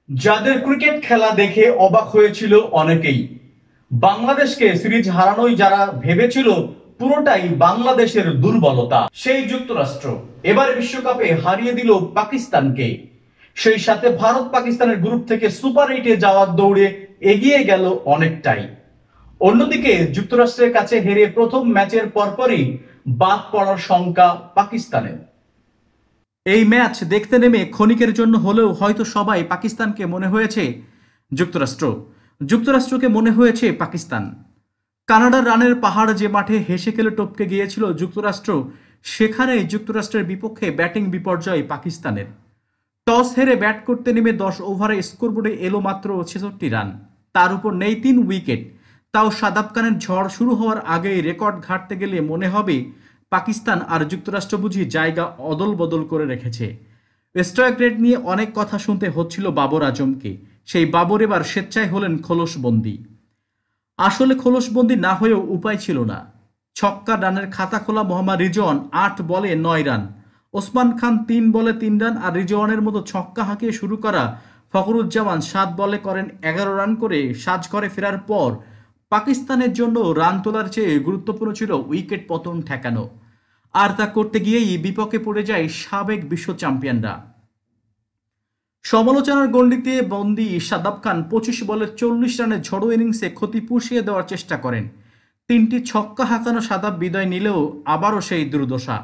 যাদের ক্রিকেট খেলা দেখে অবাক হয়েছিল অনেকেই। বাংলাদেশকে সিরিজ হারানোই যারা ভেবেছিল পুরোটাই বাংলাদেশের দুর্বলতা, সেই যুক্তরাষ্ট্র এবার বিশ্বকাপে হারিয়ে দিল পাকিস্তানকে। সেই সাথে ভারত পাকিস্তানের গ্রুপ থেকে সুপার 8-এ যাওয়ার দৌড়ে এগিয়ে গেল অনেকটাই। অন্যদিকে যুক্তরাষ্ট্রের কাছে হেরে প্রথম ম্যাচের পরপরই বাদ পড়ার শঙ্কা পাকিস্তানের। এই ম্যাচ দেখতে নেমে ক্ষণিকের জন্য হলেও হয়তো সবাই পাকিস্তানকে মনে হয়েছে যুক্তরাষ্ট্র, যুক্তরাষ্ট্রকে মনে হয়েছে পাকিস্তান। কানাডার রানের পাহাড় যে মাঠে হেসে খেলে টপকে গিয়েছিল যুক্তরাষ্ট্র, সেখানেই যুক্তরাষ্ট্রের বিপক্ষে ব্যাটিং বিপর্যয় পাকিস্তানের। টস হেরে ব্যাট করতে নেমে 10 ওভারে স্কোরবোর্ডে এলো মাত্র 66 রান, তার উপর নেই 3 উইকেট। তাও শাদাব খানের ঝড় শুরু হওয়ার আগেই রেকর্ড ঘাঁটতে গেলে মনে হবে পাকিস্তান আর যুক্তরাষ্ট্র বুঝি জায়গা অদল বদল করে রেখেছে। স্ট্রাইক রেট নিয়ে অনেক কথা শুনতে হচ্ছিল বাবর আজমকে, সেই বাবর এবার স্বেচ্ছায় হলেন খোলসবন্দি। আসলে খোলসবন্দি না হয়েও উপায় ছিল না। ছক্কা রানের খাতা খোলা মোহাম্মদ রিজওয়ান 8 বলে 9 রান, ওসমান খান 3 বলে 3 রান আর রিজওয়ানের মতো ছক্কা হাঁকিয়ে শুরু করা ফখরুজ্জামান 7 বলে করেন 11 রান করে সাজঘরে ফেরার পর পাকিস্তানের জন্য রান তোলার চেয়ে গুরুত্বপূর্ণ ছিল উইকেট পতন ঠেকানো। আর তা করতে গিয়েই বিপক্ষে পড়ে যায় সাবেক বিশ্ব চ্যাম্পিয়নরা। সমালোচনার গণ্ডিতে বন্দী শাদাব খান 25 বলে 40 রানের ঝড়ো ইনিংসে ক্ষতি পুষিয়ে দেওয়ার চেষ্টা করেন। 3টি ছক্কা হাঁকানো শাদাব বিদায় নিলেও আবারও সেই দুর্দশা।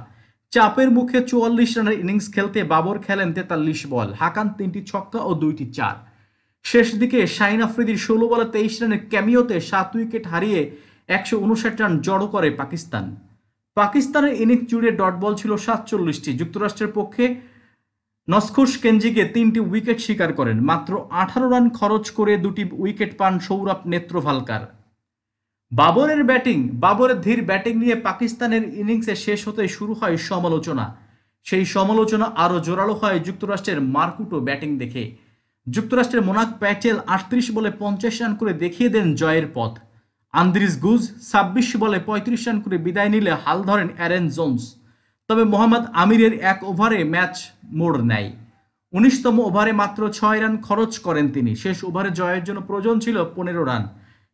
চাপের মুখে 44 রানের ইনিংস খেলতে বাবর খেলেন 43 বল, হাঁকান 3টি ছক্কা ও 2টি চার। শেষ দিকে শাহিন আফ্রিদির 16 বলে 23 রানের ক্যামিওতে 7 উইকেট হারিয়ে 159 রান জড়ো করে পাকিস্তান। পাকিস্তানের ইনিংস জুড়ে ডট বল ছিল 47টি। যুক্তরাষ্ট্রের পক্ষে নসখুশ কেঞ্জিকে 3টি উইকেট শিকার করেন। মাত্র 18 রান খরচ করে 2টি উইকেট পান সৌরভ নেত্রভালকার। বাবরের ধীর ব্যাটিং নিয়ে পাকিস্তানের ইনিংসে শেষ হতে শুরু হয় সমালোচনা। সেই সমালোচনা আরও জোরালো হয় যুক্তরাষ্ট্রের মারকুটো ব্যাটিং দেখে। যুক্তরাষ্ট্রের মোনাক প্যাটেল 38 বলে 50 রান করে দেখিয়ে দেন জয়ের পথ। আন্দ্রিস গুজ 26 বলে 35 রান করে বিদায় নিলে হাল ধরেন অ্যারেন জোন্স। তবে মোহাম্মদ আমিরের 1 ওভারে ম্যাচ মোড় নেয়। 19তম ওভারে মাত্র 6 রান খরচ করেন তিনি। শেষ ওভারে জয়ের জন্য প্রয়োজন ছিল 15 রান।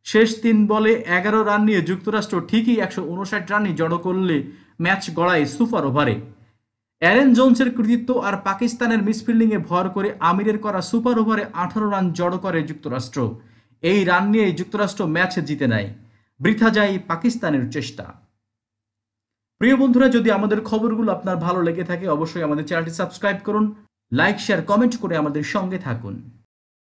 শেষ 3 বলে 11 রান নিয়ে যুক্তরাষ্ট্র ঠিকই 159 রানই জড়ো করলে ম্যাচ গড়ায় সুপার ওভারে। অ্যারেন জোন্সের কৃতিত্ব আর পাকিস্তানের মিসফিল্ডিংয়ে ভর করে আমিরের করা সুপার ওভারে 18 রান জড়ো করে যুক্তরাষ্ট্র। এই রান নিয়েই যুক্তরাষ্ট্র ম্যাচ জিতে নেয়। বৃথা যায় পাকিস্তানের চেষ্টা। প্রিয় বন্ধুরা, যদি আমাদের খবরগুলো আপনার ভালো লেগে থাকে অবশ্যই আমাদের চ্যানেলটি সাবস্ক্রাইব করুন, লাইক শেয়ার কমেন্ট করে আমাদের সঙ্গে থাকুন।